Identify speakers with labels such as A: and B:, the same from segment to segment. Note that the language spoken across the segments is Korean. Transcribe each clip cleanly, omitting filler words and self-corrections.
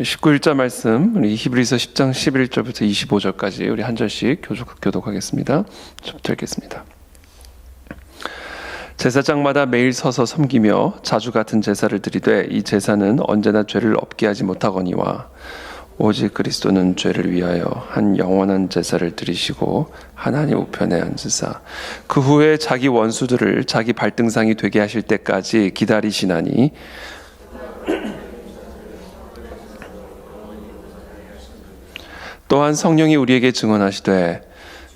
A: 우리 19일자 말씀, 우리 히브리서 10장 11절부터 25절까지 우리 한 절씩 교독하겠습니다. 저부터 읽겠습니다. 제사장마다 매일 서서 섬기며 자주 같은 제사를 드리되 이 제사는 언제나 죄를 없게 하지 못하거니와 오직 그리스도는 죄를 위하여 한 영원한 제사를 드리시고 하나님 우편에 앉으사 그 후에 자기 원수들을 자기 발등상이 되게 하실 때까지 기다리시나니 또한 성령이 우리에게 증언하시되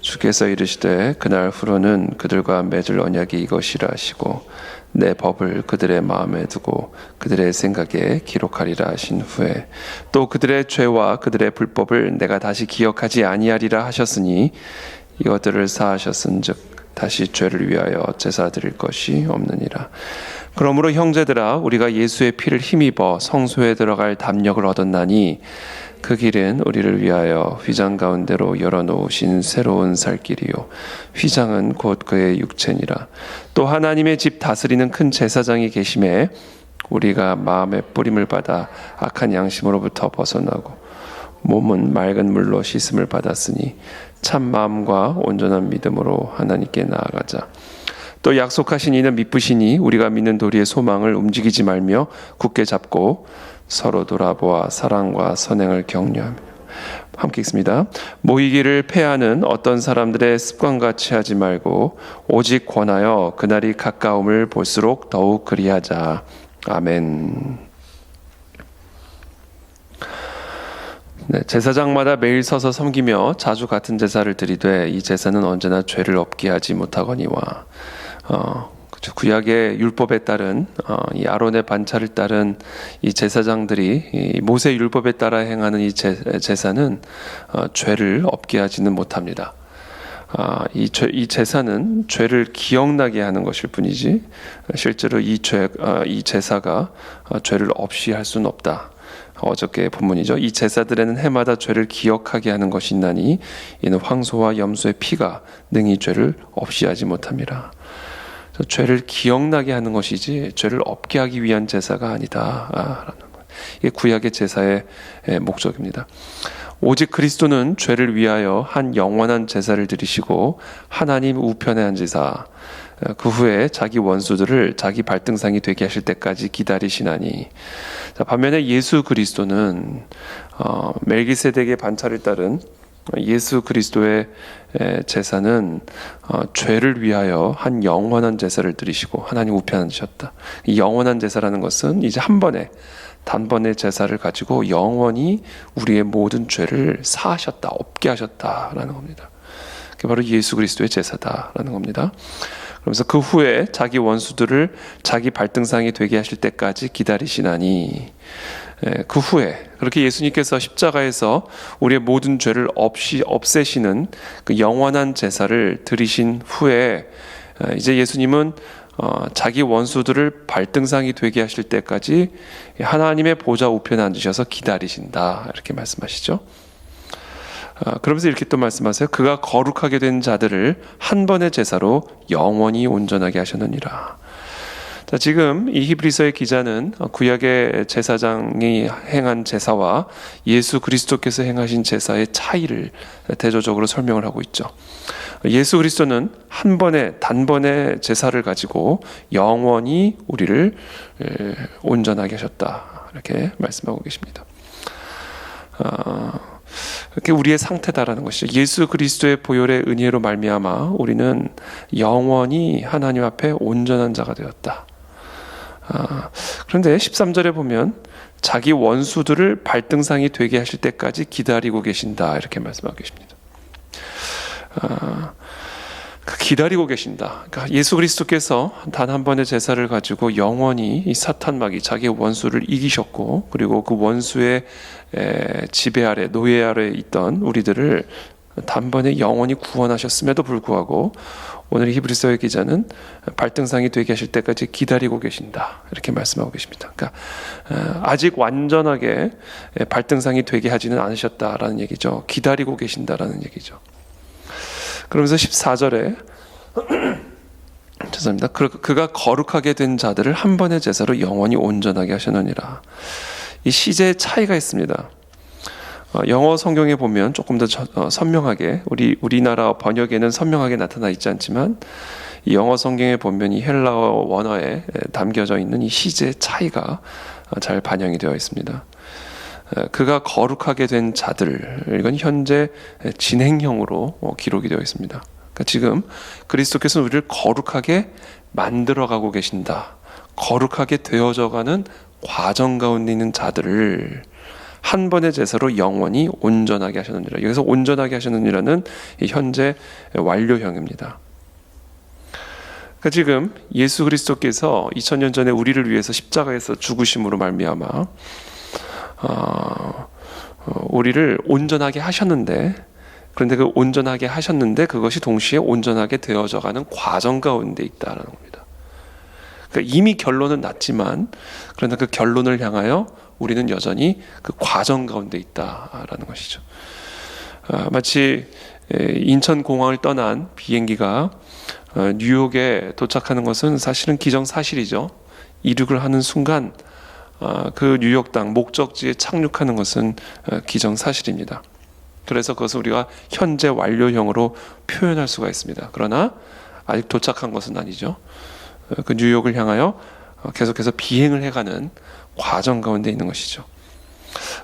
A: 주께서 이르시되 그날 후로는 그들과 맺을 언약이 이것이라 하시고 내 법을 그들의 마음에 두고 그들의 생각에 기록하리라 하신 후에 또 그들의 죄와 그들의 불법을 내가 다시 기억하지 아니하리라 하셨으니 이것들을 사하셨은즉 다시 죄를 위하여 제사 드릴 것이 없느니라. 그러므로 형제들아 우리가 예수의 피를 힘입어 성소에 들어갈 담력을 얻었나니 그 길은 우리를 위하여 휘장 가운데로 열어놓으신 새로운 살 길이요 휘장은 곧 그의 육체니라. 또 하나님의 집 다스리는 큰 제사장이 계심에 우리가 마음의 뿌림을 받아 악한 양심으로부터 벗어나고 몸은 맑은 물로 씻음을 받았으니 참 마음과 온전한 믿음으로 하나님께 나아가자. 또 약속하신 이는 미쁘시니 우리가 믿는 도리의 소망을 움직이지 말며 굳게 잡고 서로 돌아보아 사랑과 선행을 격려하며 함께 읽습니다. 모이기를 패하는 어떤 사람들의 습관같이 하지 말고 오직 권하여 그날이 가까움을 볼수록 더욱 그리하자. 아멘. 네, 제사장마다 매일 서서 섬기며 자주 같은 제사를 드리되 이 제사는 언제나 죄를 없게 하지 못하거니와 구약의 율법에 따른 이 아론의 반차를 따른 이 제사장들이 이 모세 율법에 따라 행하는 이 제사는 죄를 없게 하지는 못합니다. 이 제사는 죄를 기억나게 하는 것일 뿐이지 실제로 이 제사가 죄를 없이 할 수는 없다. 어저께 본문이죠. 이 제사들에는 해마다 죄를 기억하게 하는 것이 있나니 이는 황소와 염소의 피가 능히 죄를 없이 하지 못함이라. 죄를 기억나게 하는 것이지 죄를 없게 하기 위한 제사가 아니다. 이게 구약의 제사의 목적입니다. 오직 그리스도는 죄를 위하여 한 영원한 제사를 드리시고 하나님 우편에 앉으사 그 후에 자기 원수들을 자기 발등상이 되게 하실 때까지 기다리시나니 반면에 예수 그리스도는 멜기세덱의 반차를 따른 예수 그리스도의 제사는 죄를 위하여 한 영원한 제사를 드리시고 하나님 우편에 앉으셨다. 이 영원한 제사라는 것은 이제 한 번에 단번의 제사를 가지고 영원히 우리의 모든 죄를 사하셨다, 없게 하셨다라는 겁니다. 그게 바로 예수 그리스도의 제사다라는 겁니다. 그러면서 그 후에 자기 원수들을 자기 발등상이 되게 하실 때까지 기다리시나니 그 후에 그렇게 예수님께서 십자가에서 우리의 모든 죄를 없애시는 그 영원한 제사를 드리신 후에 이제 예수님은 자기 원수들을 발등상이 되게 하실 때까지 하나님의 보좌 우편에 앉으셔서 기다리신다 이렇게 말씀하시죠. 그러면서 이렇게 또 말씀하세요. 그가 거룩하게 된 자들을 한 번의 제사로 영원히 온전하게 하셨느니라. 자, 지금 이 히브리서의 기자는 구약의 제사장이 행한 제사와 예수 그리스도께서 행하신 제사의 차이를 대조적으로 설명을 하고 있죠. 예수 그리스도는 한 번의 단번의 제사를 가지고 영원히 우리를 온전하게 하셨다 이렇게 말씀하고 계십니다. 그게 우리의 상태다라는 것이죠. 예수 그리스도의 보혈의 은혜로 말미암아 우리는 영원히 하나님 앞에 온전한 자가 되었다. 그런데 13절에 보면 자기 원수들을 발등상이 되게 하실 때까지 기다리고 계신다 이렇게 말씀하고 계십니다. 기다리고 계신다. 그러니까 예수 그리스도께서 단 한 번의 제사를 가지고 영원히 이 사탄 마귀 자기의 원수를 이기셨고 그리고 그 원수의 지배 아래 노예 아래 있던 우리들을 단번에 영원히 구원하셨음에도 불구하고 오늘 히브리서의 기자는 발등상이 되게 하실 때까지 기다리고 계신다 이렇게 말씀하고 계십니다. 그러니까 아직 완전하게 발등상이 되게 하지는 않으셨다라는 얘기죠. 기다리고 계신다라는 얘기죠. 그러면서 14절에 죄송합니다. 그가 거룩하게 된 자들을 한 번의 제사로 영원히 온전하게 하셨느니라. 이 시제의 차이가 있습니다. 영어 성경에 보면 조금 더 선명하게 우리나라 번역에는 선명하게 나타나 있지 않지만 이 영어 성경에 보면 이 헬라어 원어에 담겨져 있는 이 시제의 차이가 잘 반영이 되어 있습니다. 그가 거룩하게 된 자들, 이건 현재 진행형으로 기록이 되어 있습니다. 그러니까 지금 그리스도께서 우리를 거룩하게 만들어가고 계신다. 거룩하게 되어져가는 과정 가운데 있는 자들을 한 번의 제사로 영원히 온전하게 하셨느니라. 여기서 온전하게 하셨느니라는 현재 완료형입니다. 그러니까 지금 예수 그리스도께서 2000년 전에 우리를 위해서 십자가에서 죽으심으로 말미암아 우리를 온전하게 하셨는데, 그런데 그 온전하게 하셨는데 그것이 동시에 온전하게 되어져가는 과정 가운데 있다라는 겁니다. 그러니까 이미 결론은 났지만 그러나 그 결론을 향하여 우리는 여전히 그 과정 가운데 있다라는 것이죠. 마치 인천공항을 떠난 비행기가 뉴욕에 도착하는 것은 사실은 기정사실이죠. 이륙을 하는 순간 그 뉴욕 땅 목적지에 착륙하는 것은 기정사실입니다. 그래서 그것을 우리가 현재 완료형으로 표현할 수가 있습니다. 그러나 아직 도착한 것은 아니죠. 그 뉴욕을 향하여 계속해서 비행을 해가는 과정 가운데 있는 것이죠.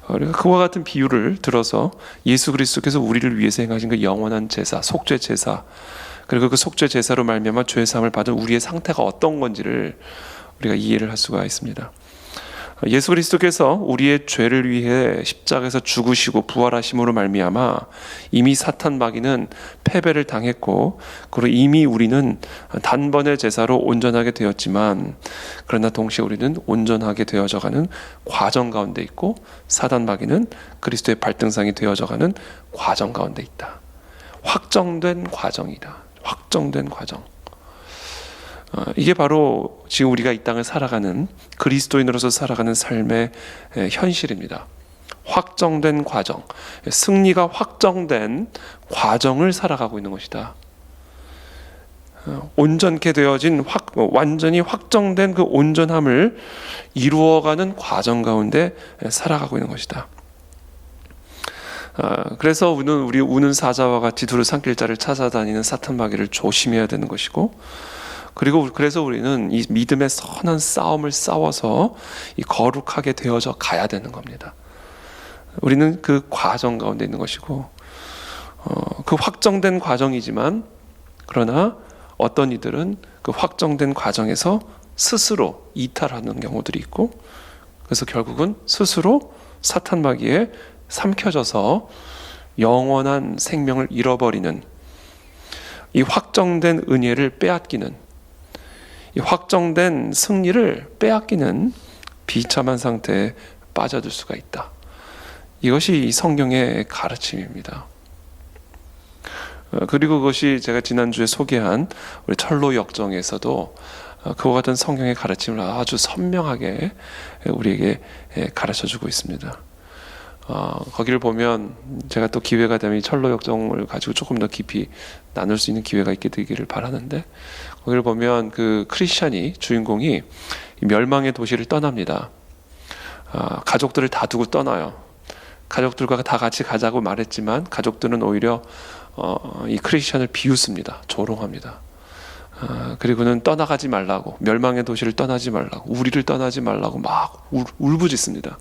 A: 우리가 그와 같은 비유를 들어서 예수 그리스도께서 우리를 위해서 행하신 그 영원한 제사, 속죄 제사, 그리고 그 속죄 제사로 말미암아 죄 사함을 받은 우리의 상태가 어떤 건지를 우리가 이해를 할 수가 있습니다. 예수 그리스도께서 우리의 죄를 위해 십자가에서 죽으시고 부활하심으로 말미암아 이미 사탄 마귀는 패배를 당했고, 그리고 이미 우리는 단번의 제사로 온전하게 되었지만 그러나 동시에 우리는 온전하게 되어져가는 과정 가운데 있고 사탄 마귀는 그리스도의 발등상이 되어져가는 과정 가운데 있다. 확정된 과정이다. 확정된 과정. 이게 바로 지금 우리가 이 땅을 살아가는, 그리스도인으로서 살아가는 삶의 현실입니다. 확정된 과정, 승리가 확정된 과정을 살아가고 있는 것이다. 온전케 되어진 완전히 확정된 그 온전함을 이루어가는 과정 가운데 살아가고 있는 것이다. 그래서 우리 우는 사자와 같이 두루 삼킬 자를 찾아다니는 사탄 마귀를 조심해야 되는 것이고, 그래서 우리는 이 믿음의 선한 싸움을 싸워서 이 거룩하게 되어져 가야 되는 겁니다. 우리는 그 과정 가운데 있는 것이고, 그 확정된 과정이지만 그러나 어떤 이들은 그 확정된 과정에서 스스로 이탈하는 경우들이 있고, 그래서 결국은 스스로 사탄 마귀에 삼켜져서 영원한 생명을 잃어버리는, 이 확정된 은혜를 빼앗기는, 이 확정된 승리를 빼앗기는 비참한 상태에 빠져들 수가 있다. 이것이 이 성경의 가르침입니다. 그리고 그것이 제가 지난주에 소개한 우리 철로 역정에서도 그와 같은 성경의 가르침을 아주 선명하게 우리에게 가르쳐주고 있습니다. 거기를 보면 제가 또 기회가 되면 이 철로 역정을 가지고 조금 더 깊이 나눌 수 있는 기회가 있게 되기를 바라는데, 거기를 보면 그 크리스찬이, 주인공이 멸망의 도시를 떠납니다. 가족들을 다 두고 떠나요. 가족들과 다 같이 가자고 말했지만 가족들은 오히려 이 크리스찬을 비웃습니다. 조롱합니다. 그리고는 떠나가지 말라고, 멸망의 도시를 떠나지 말라고, 우리를 떠나지 말라고 막 울부짖습니다.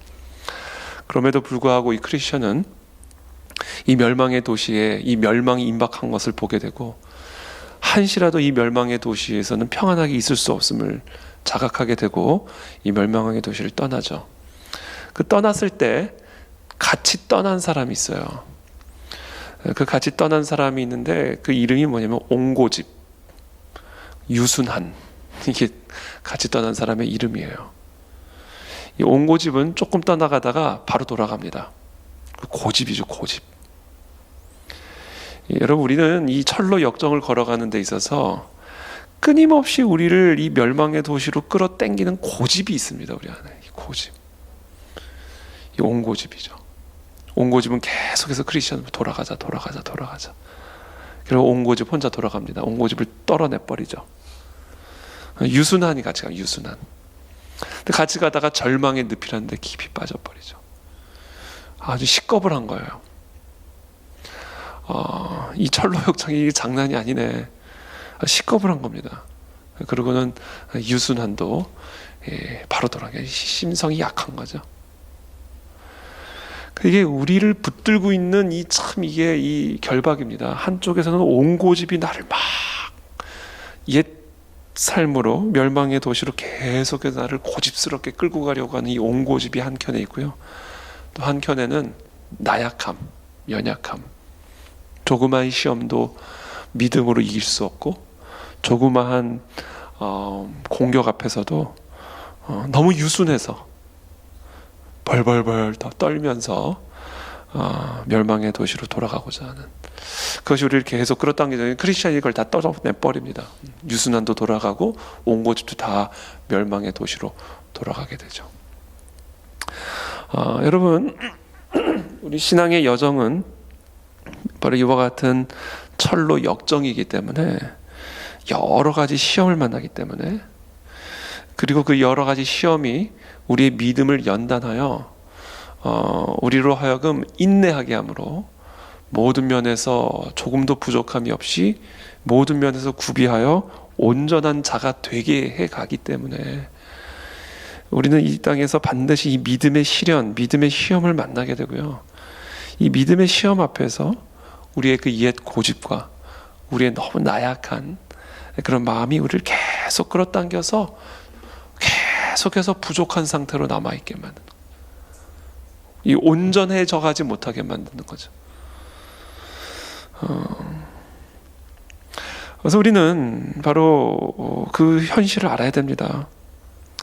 A: 그럼에도 불구하고 이 크리스천은 이 멸망의 도시에 이 멸망이 임박한 것을 보게 되고, 한시라도 이 멸망의 도시에서는 평안하게 있을 수 없음을 자각하게 되고 이 멸망의 도시를 떠나죠. 그 떠났을 때 같이 떠난 사람이 있어요. 그 같이 떠난 사람이 있는데 그 이름이 뭐냐면 옹고집, 유순한, 이게 같이 떠난 사람의 이름이에요. 이 옹고집은 조금 떠나가다가 바로 돌아갑니다. 고집이죠, 고집. 여러분, 우리는 이 철로 역정을 걸어가는 데 있어서 끊임없이 우리를 이 멸망의 도시로 끌어당기는 고집이 있습니다. 우리 안에 이 고집, 이 옹고집이죠. 옹고집은 계속해서 크리스천으로 돌아가자. 그리고 옹고집 혼자 돌아갑니다. 옹고집을 떨어내버리죠. 유순한이 같이 가요. 유순한. 같이 가다가 절망의 늪이라는 데 깊이 빠져버리죠. 아주 시꺼벌한 거예요. 이 철로역정이 장난이 아니네. 시꺼벌한 겁니다. 그러고는 유순한도 바로 돌아가요. 심성이 약한 거죠. 이게 우리를 붙들고 있는 이게 이 결박입니다. 한쪽에서는 온 고집이 나를 막 옛 삶으로 멸망의 도시로 계속해서 나를 고집스럽게 끌고 가려고 하는 이 온 고집이 한켠에 있고요. 또 한켠에는 나약함, 연약함, 조그마한 시험도 믿음으로 이길 수 없고, 조그마한 공격 앞에서도 너무 유순해서 벌벌벌 더 떨면서 멸망의 도시로 돌아가고자 하는, 그것이 우리를 계속 끌어당기는, 크리스찬이 그걸 다 떨어내버립니다. 유순한도 돌아가고 온 고집도 다 멸망의 도시로 돌아가게 되죠. 여러분, 우리 신앙의 여정은 바로 이와 같은 철로 역정이기 때문에, 여러 가지 시험을 만나기 때문에, 그리고 그 여러 가지 시험이 우리의 믿음을 연단하여 우리로 하여금 인내하게 함으로 모든 면에서 조금도 부족함이 없이 모든 면에서 구비하여 온전한 자가 되게 해가기 때문에, 우리는 이 땅에서 반드시 이 믿음의 시련, 믿음의 시험을 만나게 되고요. 이 믿음의 시험 앞에서 우리의 그 옛 고집과 우리의 너무 나약한 그런 마음이 우리를 계속 끌어당겨서 계속해서 부족한 상태로 남아있게 만드는, 이 온전해져 가지 못하게 만드는 거죠. 그래서 우리는 바로 그 현실을 알아야 됩니다.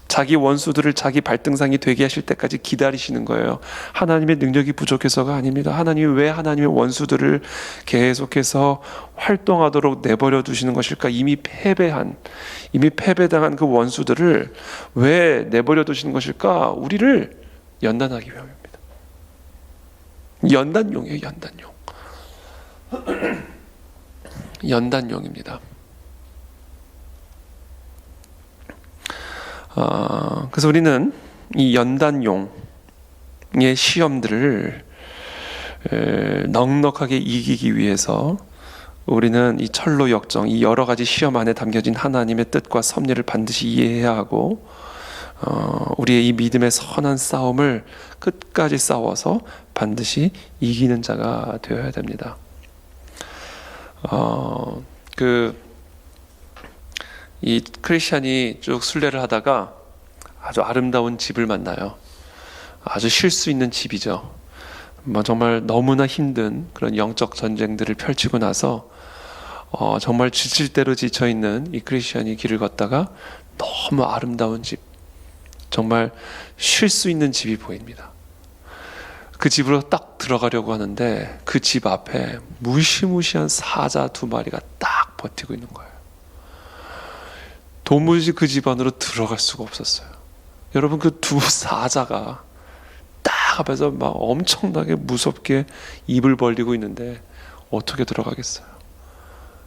A: 자기 원수들을 자기 발등상이 되게 하실 때까지 기다리시는 거예요. 하나님의 능력이 부족해서가 아닙니다. 하나님이 왜 하나님의 원수들을 계속해서 활동하도록 내버려 두시는 것일까? 이미 패배당한 그 원수들을 왜 내버려 두시는 것일까? 우리를 연단하기 위함입니다. 연단용이에요, 연단용. 연단용입니다. 그래서 우리는 이 연단용의 시험들을 넉넉하게 이기기 위해서 우리는 이 철로 역정, 이 여러 가지 시험 안에 담겨진 하나님의 뜻과 섭리를 반드시 이해해야 하고, 우리의 이 믿음의 선한 싸움을 끝까지 싸워서 반드시 이기는 자가 되어야 됩니다. 이 크리스찬이 쭉 순례를 하다가 아주 아름다운 집을 만나요. 아주 쉴 수 있는 집이죠. 정말 너무나 힘든 그런 영적 전쟁들을 펼치고 나서 정말 지칠 대로 지쳐 있는 이 크리스찬이 길을 걷다가 너무 아름다운 집, 정말 쉴 수 있는 집이 보입니다. 그 집으로 딱 들어가려고 하는데 그 집 앞에 무시무시한 사자 2마리가 딱 버티고 있는 거예요. 도무지 그 집 안으로 들어갈 수가 없었어요. 여러분, 그 2 사자가 딱 앞에서 막 엄청나게 무섭게 입을 벌리고 있는데 어떻게 들어가겠어요?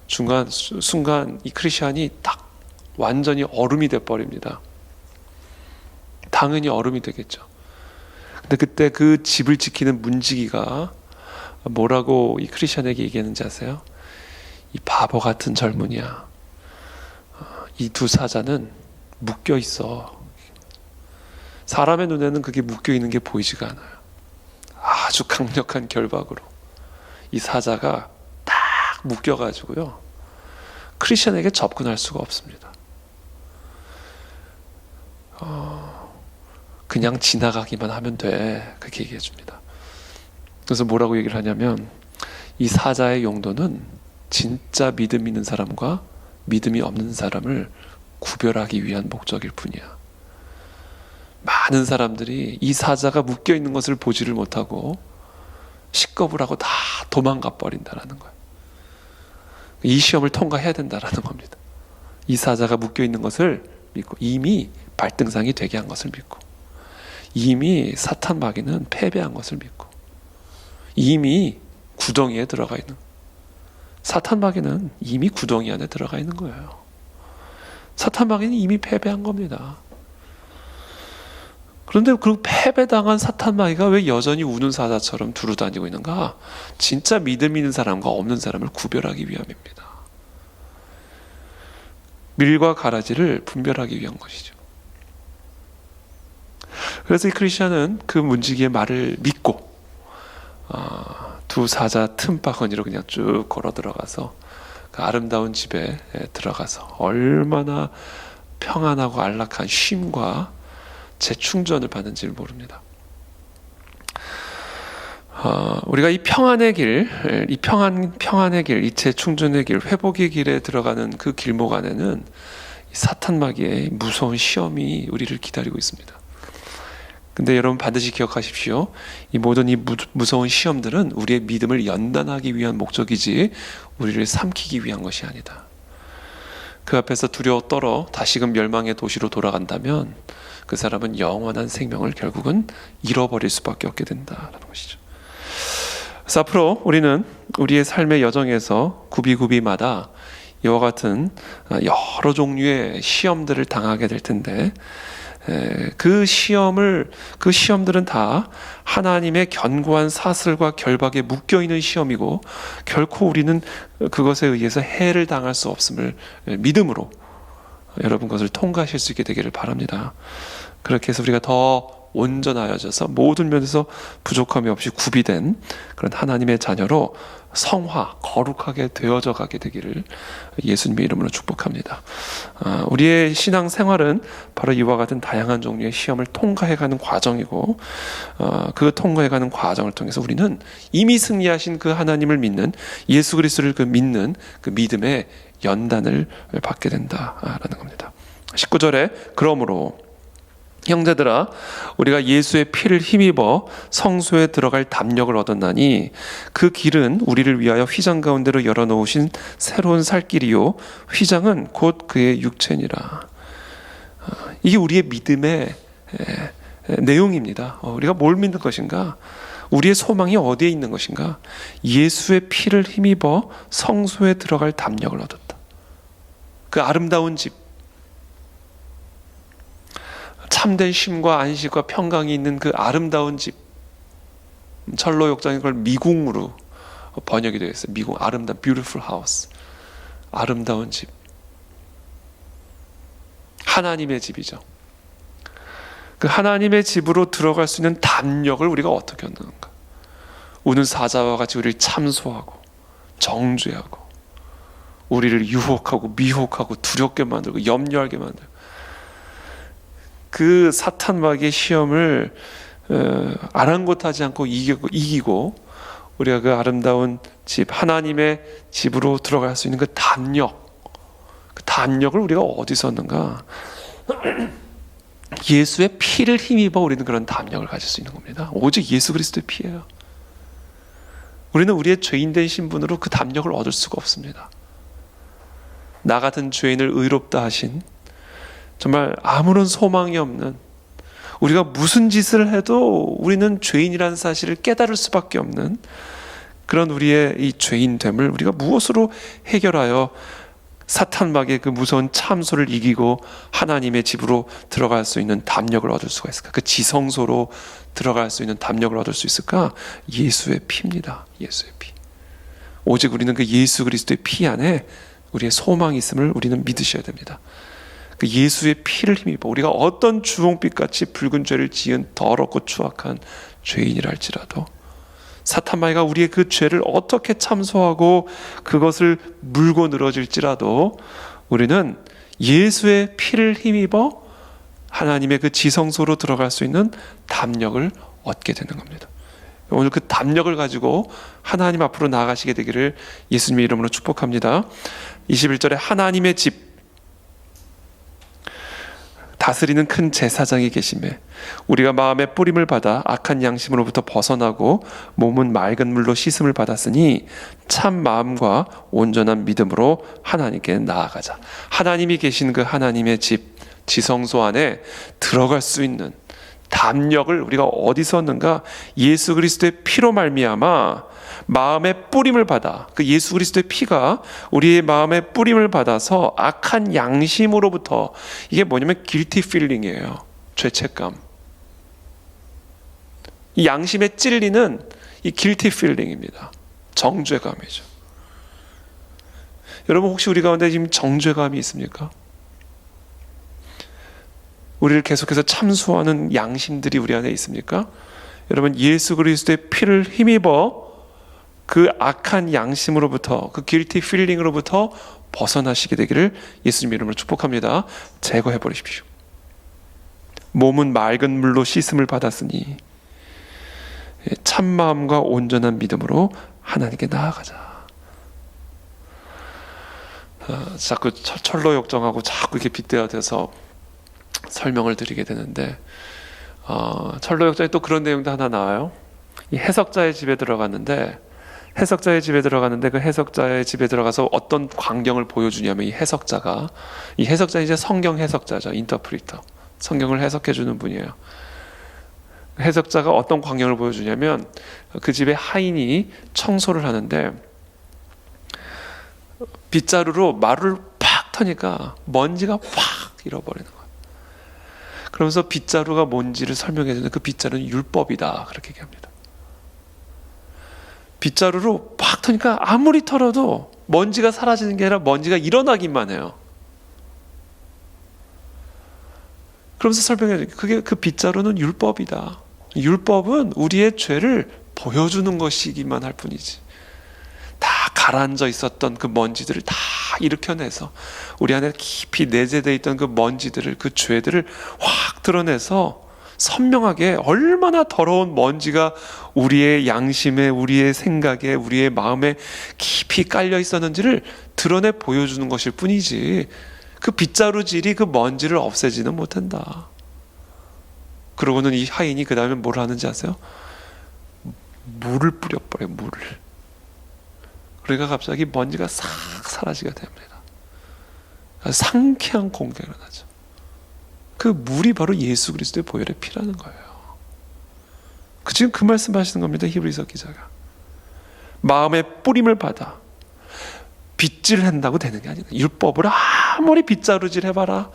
A: 순간 이 크리스찬이 딱 완전히 얼음이 돼버립니다. 당연히 얼음이 되겠죠. 근데 그때 그 집을 지키는 문지기가 뭐라고 이 크리스찬에게 얘기했는지 아세요? 이 바보 같은 젊은이야, 이 2 사자는 묶여 있어. 사람의 눈에는 그게 묶여 있는 게 보이지가 않아요. 아주 강력한 결박으로 이 사자가 딱 묶여가지고요, 크리스찬에게 접근할 수가 없습니다. 그냥 지나가기만 하면 돼, 그렇게 얘기해 줍니다. 그래서 뭐라고 얘기를 하냐면, 이 사자의 용도는 진짜 믿음 있는 사람과 믿음이 없는 사람을 구별하기 위한 목적일 뿐이야. 많은 사람들이 이 사자가 묶여 있는 것을 보지를 못하고 식겁을 하고 다 도망가 버린다라는 거예요. 이 시험을 통과해야 된다라는 겁니다. 이 사자가 묶여 있는 것을 믿고, 이미 발등상이 되게 한 것을 믿고, 이미 사탄 마귀는 패배한 것을 믿고, 이미 구덩이에 들어가 있는, 사탄 마귀는 이미 구덩이 안에 들어가 있는 거예요. 사탄 마귀는 이미 패배한 겁니다. 그런데 그 패배당한 사탄 마귀가 왜 여전히 우는 사자처럼 두루다니고 있는가? 진짜 믿음 있는 사람과 없는 사람을 구별하기 위함입니다. 밀과 가라지를 분별하기 위한 것이죠. 그래서 이 크리스천은 그 문지기의 말을 믿고 두 사자 틈바구니로 그냥 쭉 걸어 들어가서 그 아름다운 집에 들어가서 얼마나 평안하고 안락한 쉼과 재충전을 받는지를 모릅니다. 우리가 이 평안의 길, 이 평안의 길, 이 재충전의 길, 회복의 길에 들어가는 그 길목 안에는 사탄 마귀의 무서운 시험이 우리를 기다리고 있습니다. 근데 여러분 반드시 기억하십시오. 이 모든 이 무서운 시험들은 우리의 믿음을 연단하기 위한 목적이지 우리를 삼키기 위한 것이 아니다. 그 앞에서 두려워 떨어 다시금 멸망의 도시로 돌아간다면 그 사람은 영원한 생명을 결국은 잃어버릴 수밖에 없게 된다라는 것이죠. 그래서 앞으로 우리는 우리의 삶의 여정에서 구비구비마다 이와 같은 여러 종류의 시험들을 당하게 될 텐데 그 시험들은 다 하나님의 견고한 사슬과 결박에 묶여있는 시험이고 결코 우리는 그것에 의해서 해를 당할 수 없음을 믿음으로 여러분 것을 통과하실 수 있게 되기를 바랍니다. 그렇게 해서 우리가 더 온전하여져서 모든 면에서 부족함이 없이 구비된 그런 하나님의 자녀로 성화, 거룩하게 되어져 가게 되기를 예수님의 이름으로 축복합니다. 우리의 신앙 생활은 바로 이와 같은 다양한 종류의 시험을 통과해가는 과정이고 그 통과해가는 과정을 통해서 우리는 이미 승리하신 그 하나님을 믿는 예수 그리스도를 믿는 그 믿음의 연단을 받게 된다라는 겁니다. 19절에 그러므로 형제들아 우리가 예수의 피를 힘입어 성소에 들어갈 담력을 얻었나니 그 길은 우리를 위하여 휘장 가운데로 열어놓으신 새로운 살 길이요 휘장은 곧 그의 육체니라. 이게 우리의 믿음의 내용입니다. 우리가 뭘 믿는 것인가? 우리의 소망이 어디에 있는 것인가? 예수의 피를 힘입어 성소에 들어갈 담력을 얻었다. 그 아름다운 집, 참된 쉼과 안식과 평강이 있는 그 아름다운 집, 철로 역장이 그걸 미궁으로 번역이 되어 있어요. 미궁, 아름다운 beautiful house, 아름다운 집, 하나님의 집이죠. 그 하나님의 집으로 들어갈 수 있는 담력을 우리가 어떻게 얻는가? 우는 사자와 같이 우리를 참소하고 정죄하고 우리를 유혹하고 미혹하고 두렵게 만들고 염려하게 만들고 그 사탄 마귀의 시험을 아랑곳하지 않고 이기고 우리가 그 아름다운 집, 하나님의 집으로 들어갈 수 있는 그 담력을 우리가 어디서 얻는가? 예수의 피를 힘입어 우리는 그런 담력을 가질 수 있는 겁니다. 오직 예수 그리스도의 피예요. 우리는 우리의 죄인된 신분으로 그 담력을 얻을 수가 없습니다. 나 같은 죄인을 의롭다 하신 정말 아무런 소망이 없는, 우리가 무슨 짓을 해도 우리는 죄인이라는 사실을 깨달을 수밖에 없는 그런 우리의 이 죄인됨을 우리가 무엇으로 해결하여 사탄 마귀의 그 무서운 참소를 이기고 하나님의 집으로 들어갈 수 있는 담력을 얻을 수가 있을까? 그 지성소로 들어갈 수 있는 담력을 얻을 수 있을까? 예수의 피입니다. 예수의 피. 오직 우리는 그 예수 그리스도의 피 안에 우리의 소망이 있음을 우리는 믿으셔야 됩니다. 그 예수의 피를 힘입어 우리가 어떤 주홍빛같이 붉은 죄를 지은 더럽고 추악한 죄인이라 할지라도 사탄 마귀가 우리의 그 죄를 어떻게 참소하고 그것을 물고 늘어질지라도 우리는 예수의 피를 힘입어 하나님의 그 지성소로 들어갈 수 있는 담력을 얻게 되는 겁니다. 오늘 그 담력을 가지고 하나님 앞으로 나아가시게 되기를 예수님의 이름으로 축복합니다. 21절에 하나님의 집, 다스리는 큰 제사장이 계시매 우리가 마음의 뿌림을 받아 악한 양심으로부터 벗어나고 몸은 맑은 물로 씻음을 받았으니 참 마음과 온전한 믿음으로 하나님께 나아가자. 하나님이 계신 그 하나님의 집, 지성소 안에 들어갈 수 있는 담력을 우리가 어디서 얻는가? 예수 그리스도의 피로 말미암아 마음의 뿌림을 받아, 그 예수 그리스도의 피가 우리의 마음의 뿌림을 받아서 악한 양심으로부터, 이게 뭐냐면 guilty feeling이에요. 죄책감. 이 양심에 찔리는 이 guilty feeling입니다. 정죄감이죠. 여러분, 혹시 우리 가운데 지금 정죄감이 있습니까? 우리를 계속해서 참수하는 양심들이 우리 안에 있습니까? 여러분, 예수 그리스도의 피를 힘입어 그 악한 양심으로부터, 그 guilty feeling으로부터 벗어나시게 되기를 예수님 이름으로 축복합니다. 제거해 버리십시오. 몸은 맑은 물로 씻음을 받았으니 참 마음과 온전한 믿음으로 하나님께 나아가자. 자꾸 철로 역정하고 자꾸 이렇게 빗대어대서 설명을 드리게 되는데, 철로 역정에 또 그런 내용도 하나 나와요. 이 해석자의 집에 들어갔는데 그 해석자의 집에 들어가서 어떤 광경을 보여주냐면, 이 해석자는 이제 성경 해석자죠. 인터프리터. 성경을 해석해 주는 분이에요. 해석자가 어떤 광경을 보여주냐면, 그 집에 하인이 청소를 하는데 빗자루로 마루를 팍 터니까 먼지가 팍 잃어버리는 거예요. 그러면서 빗자루가 뭔지를 설명해 주는데, 그 빗자루는 율법이다, 그렇게 얘기합니다. 빗자루로 팍 터니까 아무리 털어도 먼지가 사라지는 게 아니라 먼지가 일어나기만 해요. 그러면서 설명해 줘요. 그 빗자루는 율법이다. 율법은 우리의 죄를 보여주는 것이기만 할 뿐이지, 다 가라앉아 있었던 그 먼지들을 다 일으켜내서 우리 안에 깊이 내재되어 있던 그 먼지들을, 그 죄들을 확 드러내서 선명하게 얼마나 더러운 먼지가 우리의 양심에, 우리의 생각에, 우리의 마음에 깊이 깔려 있었는지를 드러내 보여주는 것일 뿐이지, 그 빗자루질이 그 먼지를 없애지는 못한다. 그러고는 이 하인이 그 다음에 뭘 하는지 아세요? 물을 뿌려버려요. 물을. 그러니까 갑자기 먼지가 싹 사라지게 됩니다. 상쾌한 공격이 일어나죠. 그 물이 바로 예수 그리스도의 보혈의 피라는 거예요. 지금 그 말씀하시는 겁니다. 히브리서 기자가. 마음의 뿌림을 받아 빗질한다고 되는 게 아니다. 율법을 아무리 빗자루질 해봐라,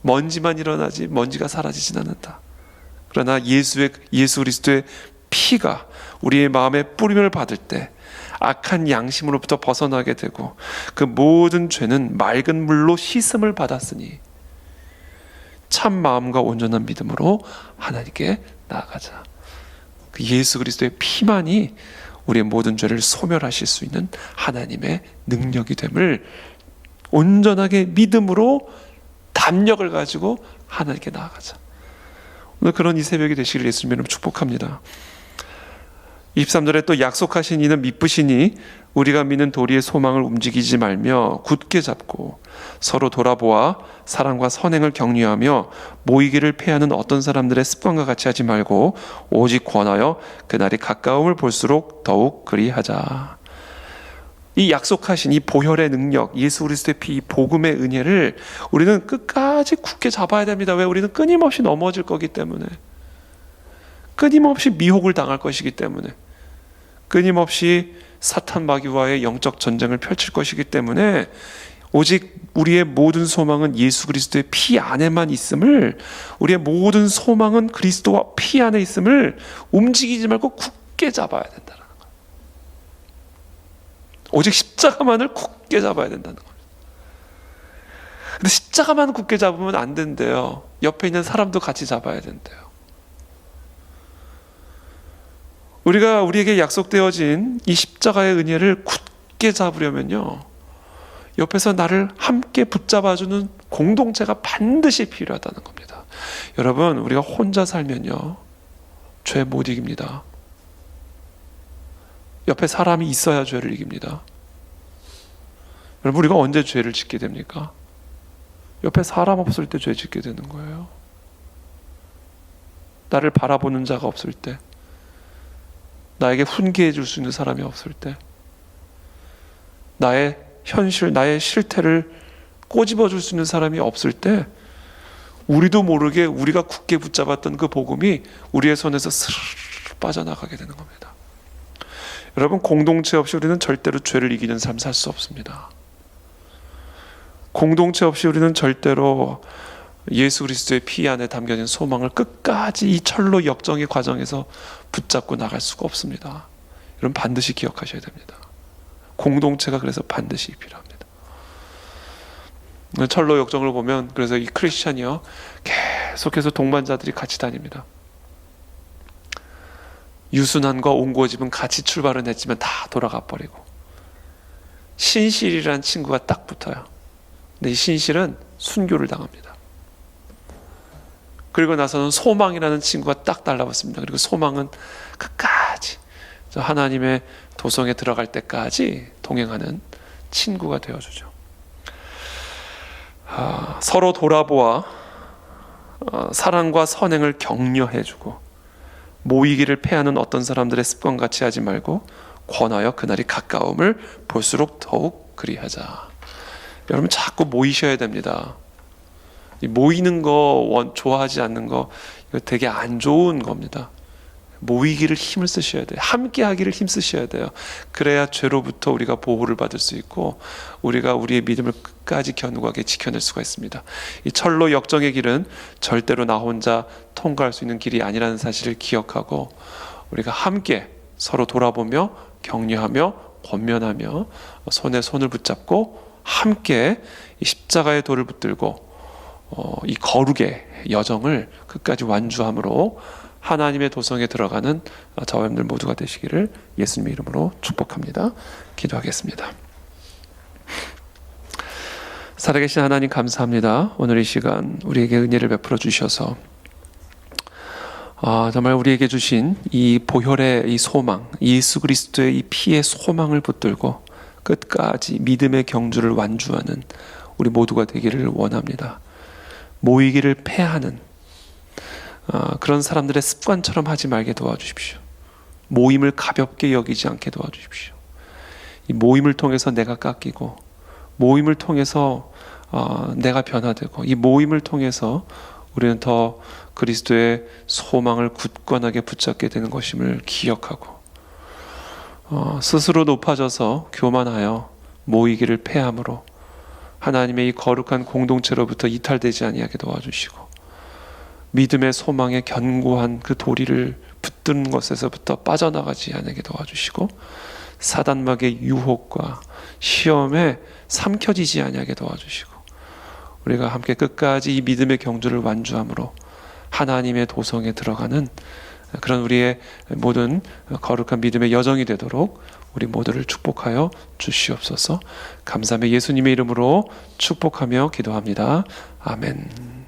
A: 먼지만 일어나지 먼지가 사라지진 않는다. 그러나 예수 그리스도의 피가 우리의 마음의 뿌림을 받을 때 악한 양심으로부터 벗어나게 되고, 그 모든 죄는 맑은 물로 씻음을 받았으니 참 마음과 온전한 믿음으로 하나님께 나아가자. 그 예수 그리스도의 피만이 우리의 모든 죄를 소멸하실 수 있는 하나님의 능력이 됨을 온전하게 믿음으로 담력을 가지고 하나님께 나아가자. 오늘 그런 이 새벽이 되시길 예수님 이름으로 축복합니다. 23절에 또 약속하신 이는 미쁘시니 우리가 믿는 도리의 소망을 움직이지 말며 굳게 잡고 서로 돌아보아 사랑과 선행을 격려하며 모이기를 패하는 어떤 사람들의 습관과 같이 하지 말고 오직 권하여 그날이 가까움을 볼수록 더욱 그리하자. 이 약속하신 이 보혈의 능력, 예수 그리스도의 피, 이 복음의 은혜를 우리는 끝까지 굳게 잡아야 됩니다. 왜? 우리는 끊임없이 넘어질 거기 때문에, 끊임없이 미혹을 당할 것이기 때문에, 끊임없이 사탄 마귀와의 영적 전쟁을 펼칠 것이기 때문에, 오직 우리의 모든 소망은 예수 그리스도의 피 안에만 있음을, 우리의 모든 소망은 그리스도와 피 안에 있음을 움직이지 말고 굳게 잡아야 된다는 거예요. 오직 십자가만을 굳게 잡아야 된다는 거예요. 근데 십자가만 굳게 잡으면 안 된대요. 옆에 있는 사람도 같이 잡아야 된대요. 우리에게 약속되어진 이 십자가의 은혜를 굳게 잡으려면요, 옆에서 나를 함께 붙잡아주는 공동체가 반드시 필요하다는 겁니다. 여러분, 우리가 혼자 살면요, 죄 못 이깁니다. 옆에 사람이 있어야 죄를 이깁니다. 여러분, 우리가 언제 죄를 짓게 됩니까? 옆에 사람 없을 때 죄 짓게 되는 거예요. 나를 바라보는 자가 없을 때, 나에게 훈계해 줄 수 있는 사람이 없을 때, 나의 현실, 나의 실태를 꼬집어 줄 수 있는 사람이 없을 때, 우리도 모르게 우리가 굳게 붙잡았던 그 복음이 우리의 손에서 스르르 빠져나가게 되는 겁니다. 여러분, 공동체 없이 우리는 절대로 죄를 이기는 삶 살 수 없습니다. 공동체 없이 우리는 절대로 예수 그리스도의 피 안에 담겨진 소망을 끝까지 이 철로 역정의 과정에서 붙잡고 나갈 수가 없습니다. 여러분 반드시 기억하셔야 됩니다. 공동체가 그래서 반드시 필요합니다. 철로 역정을 보면 그래서 이 크리스찬이요 계속해서 동반자들이 같이 다닙니다. 유순한과 옹고집은 같이 출발은 했지만 다 돌아가 버리고, 신실이라는 친구가 딱 붙어요. 근데 이 신실은 순교를 당합니다. 그리고 나서는 소망이라는 친구가 딱 달라붙습니다. 그리고 소망은 끝까지 하나님의 도성에 들어갈 때까지 동행하는 친구가 되어주죠. 서로 돌아보아 사랑과 선행을 격려해주고, 모이기를 패하는 어떤 사람들의 습관같이 하지 말고 권하여 그날이 가까움을 볼수록 더욱 그리하자. 여러분 자꾸 모이셔야 됩니다. 모이는 거 좋아하지 않는 거 이거 되게 안 좋은 겁니다. 모이기를 힘을 쓰셔야 돼요. 함께 하기를 힘쓰셔야 돼요. 그래야 죄로부터 우리가 보호를 받을 수 있고 우리가 우리의 믿음을 끝까지 견고하게 지켜낼 수가 있습니다. 이 철로 역정의 길은 절대로 나 혼자 통과할 수 있는 길이 아니라는 사실을 기억하고, 우리가 함께 서로 돌아보며 격려하며 권면하며 손에 손을 붙잡고 함께 이 십자가의 돌을 붙들고 이 거룩의 여정을 끝까지 완주함으로 하나님의 도성에 들어가는 저와 여러분들 모두가 되시기를 예수님의 이름으로 축복합니다. 기도하겠습니다. 살아계신 하나님 감사합니다. 오늘 이 시간 우리에게 은혜를 베풀어 주셔서 정말 우리에게 주신 이 보혈의 이 소망, 예수 그리스도의 이 피의 소망을 붙들고 끝까지 믿음의 경주를 완주하는 우리 모두가 되기를 원합니다. 모이기를 패하는 그런 사람들의 습관처럼 하지 말게 도와주십시오. 모임을 가볍게 여기지 않게 도와주십시오. 이 모임을 통해서 내가 깎이고, 모임을 통해서 내가 변화되고, 이 모임을 통해서 우리는 더 그리스도의 소망을 굳건하게 붙잡게 되는 것임을 기억하고, 스스로 높아져서 교만하여 모이기를 패함으로 하나님의 이 거룩한 공동체로부터 이탈되지 아니하게 도와주시고, 믿음의 소망에 견고한 그 도리를 붙드는 것에서부터 빠져나가지 않게 도와주시고, 사단막의 유혹과 시험에 삼켜지지 아니하게 도와주시고, 우리가 함께 끝까지 이 믿음의 경주를 완주함으로 하나님의 도성에 들어가는 그런 우리의 모든 거룩한 믿음의 여정이 되도록 우리 모두를 축복하여 주시옵소서. 감사하며 예수님의 이름으로 축복하며 기도합니다. 아멘.